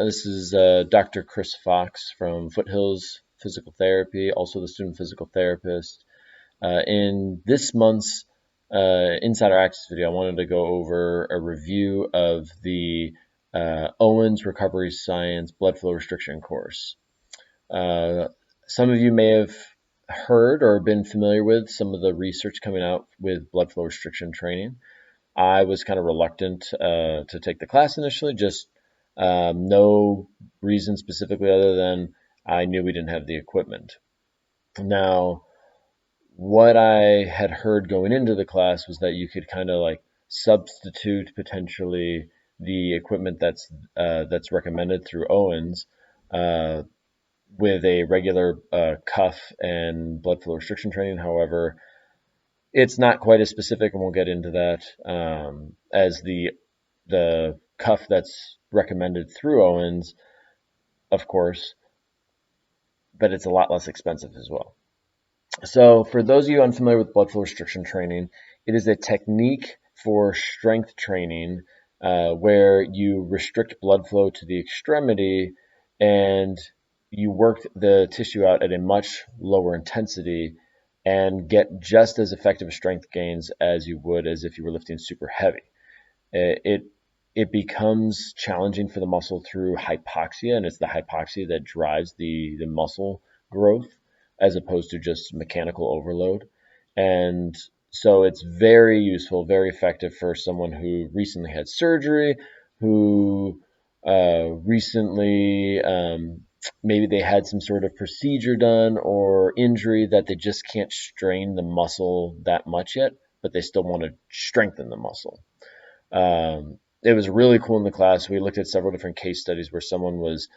This is Dr. Chris Fox from Foothills Physical Therapy, also the student physical therapist. In this month's Insider Access video, I wanted to go over a review of the Owens Recovery Science Blood Flow Restriction course. Some of you may have heard or been familiar with some of the research coming out with blood flow restriction training. I was kind of reluctant to take the class initially, just no reason specifically other than I knew we didn't have the equipment. Now, what I had heard going into the class was that you could kind of like substitute potentially the equipment that's recommended through Owens with a regular cuff and blood flow restriction training. However, it's not quite as specific, and we'll get into that, as the cuff that's recommended through Owens, of course, but it's a lot less expensive as well. So for those of you unfamiliar with blood flow restriction training, it is a technique for strength training where you restrict blood flow to the extremity and you work the tissue out at a much lower intensity and get just as effective strength gains as you would as if you were lifting super heavy. It becomes challenging for the muscle through hypoxia, and it's the hypoxia that drives the muscle growth as opposed to just mechanical overload. And so it's very useful, very effective for someone who recently had surgery, who recently maybe they had some sort of procedure done or injury that they just can't strain the muscle that much yet, but they still want to strengthen the muscle. It was really cool in the class. We looked at several different case studies where someone was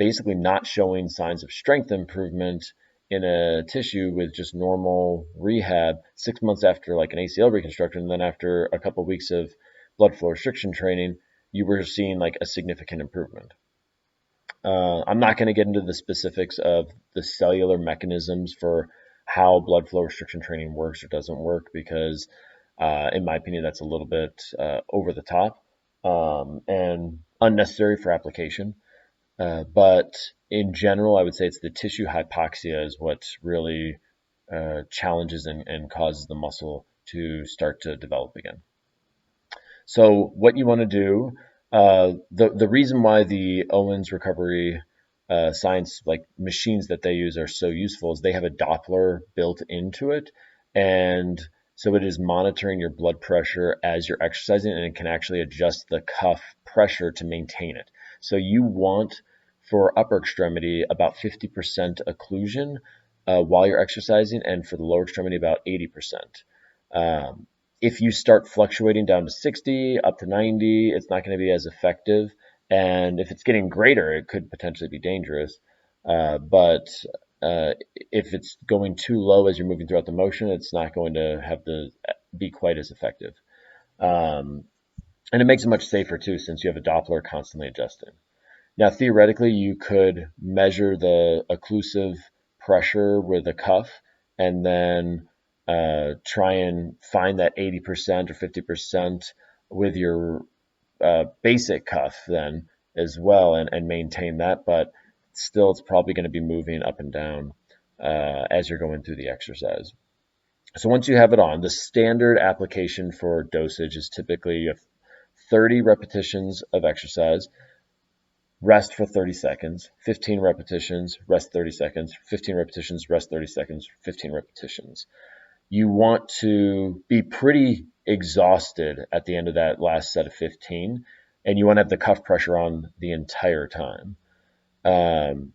basically not showing signs of strength improvement in a tissue with just normal rehab 6 months after like an ACL reconstruction. And then after a couple of weeks of blood flow restriction training, you were seeing like a significant improvement. I'm not going to get into the specifics of the cellular mechanisms for how blood flow restriction training works or doesn't work because, in my opinion, that's a little bit over the top and unnecessary for application. But in general, I would say it's the tissue hypoxia is what really challenges and causes the muscle to start to develop again. So what you want to do, the reason why the Owens Recovery Science like machines that they use are so useful is they have a Doppler built into it, and so it is monitoring your blood pressure as you're exercising, and it can actually adjust the cuff pressure to maintain it. So you want for upper extremity about 50% occlusion while you're exercising, and for the lower extremity about 80%. If you start fluctuating down to 60, up to 90, it's not going to be as effective. And if it's getting greater, it could potentially be dangerous. But if it's going too low as you're moving throughout the motion, it's not going to be quite as effective. And it makes it much safer too, since you have a Doppler constantly adjusting. Now, theoretically, you could measure the occlusive pressure with a cuff and then try and find that 80% or 50% with your basic cuff then as well and maintain that. But still, it's probably going to be moving up and down as you're going through the exercise. So once you have it on, the standard application for dosage is typically you have 30 repetitions of exercise, rest for 30 seconds, 15 repetitions, rest 30 seconds, 15 repetitions, rest 30 seconds, 15 repetitions. You want to be pretty exhausted at the end of that last set of 15, and you want to have the cuff pressure on the entire time. I've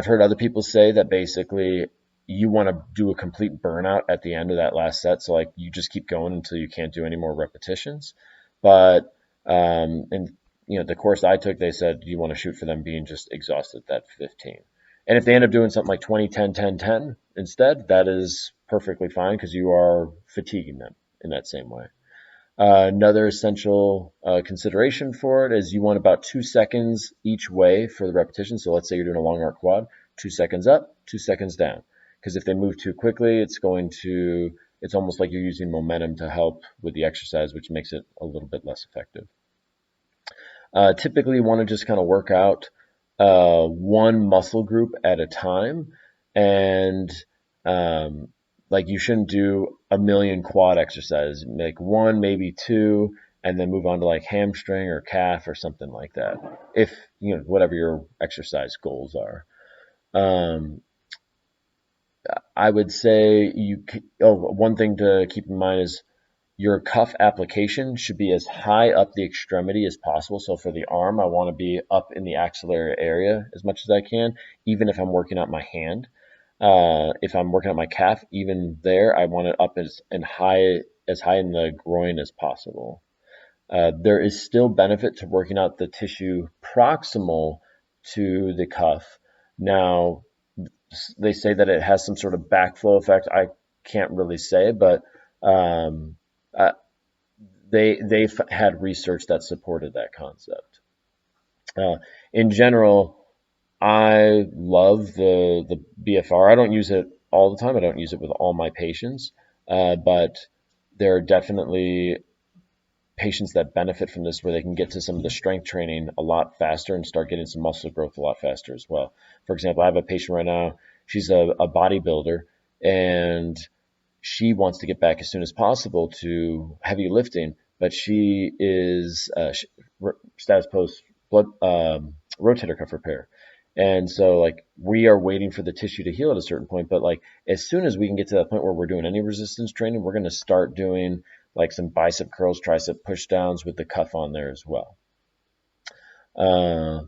heard other people say that basically you want to do a complete burnout at the end of that last set. So like you just keep going until you can't do any more repetitions. But, the course I took, they said you want to shoot for them being just exhausted at 15. And if they end up doing something like 20, 10, 10, 10 instead, that is perfectly fine because you are fatiguing them in that same way. Another essential consideration for it is you want about 2 seconds each way for the repetition. So let's say you're doing a long arc quad, 2 seconds up, 2 seconds down. Because if they move too quickly, it's going to it's almost like you're using momentum to help with the exercise, which makes it a little bit less effective. Typically, you want to just kind of work out one muscle group at a time, and um, like you shouldn't do a million quad exercises. Make one, maybe two, and then move on to like hamstring or calf or something like that. If you know whatever your exercise goals are. Um, I would say one thing to keep in mind is your cuff application should be as high up the extremity as possible. So for the arm, I want to be up in the axillary area as much as I can, even if I'm working out my hand. If I'm working out my calf, even there, I want it up as high in the groin as possible. There is still benefit to working out the tissue proximal to the cuff. Now, they say that it has some sort of backflow effect. I can't really say, but um, uh, they've had research that supported that concept. Uh, in general, I love the BFR. I don't use it all the time. I don't use it with all my patients, but there are definitely patients that benefit from this where they can get to some of the strength training a lot faster and start getting some muscle growth a lot faster as well. For example, I have a patient right now. She's a bodybuilder, and she wants to get back as soon as possible to heavy lifting, but she is status post blood rotator cuff repair. And so like we are waiting for the tissue to heal at a certain point, but like as soon as we can get to that point where we're doing any resistance training, we're going to start doing like some bicep curls, tricep push downs with the cuff on there as well. Uh,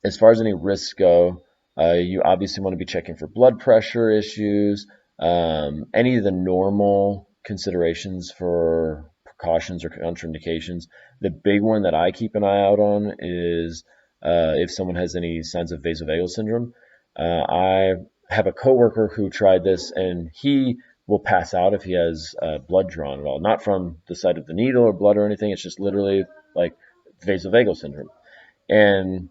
as far as any risks go, you obviously want to be checking for blood pressure issues, any of the normal considerations for precautions or contraindications. The big one that I keep an eye out on is if someone has any signs of vasovagal syndrome. I have a coworker who tried this, and he will pass out if he has blood drawn at all. Not from the site of the needle or blood or anything. It's just literally like vasovagal syndrome. And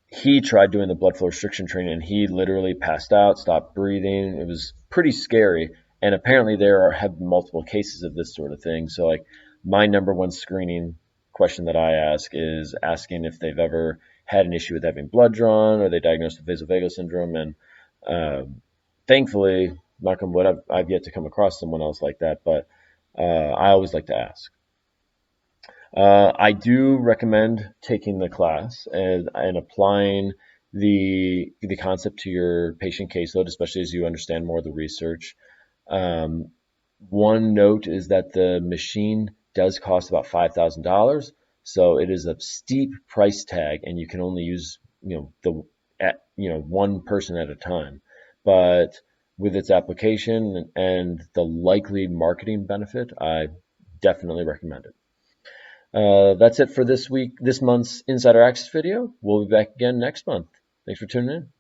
he tried doing the blood flow restriction training, and he literally passed out, stopped breathing. It was pretty scary. And apparently have multiple cases of this sort of thing. So like my number one screening question that I ask is asking if they've ever had an issue with having blood drawn or they diagnosed with vasovagal syndrome. And thankfully, knock on wood, I've yet to come across someone else like that. But I always like to ask. I do recommend taking the class and applying the concept to your patient caseload, especially as you understand more of the research. Um, one note is that the machine does cost about $5,000, so it is a steep price tag, and you can only use one person at a time. But with its application and the likely marketing benefit, I definitely recommend it. That's it for this month's Insider Access video. We'll be back again next month. Thanks for tuning in.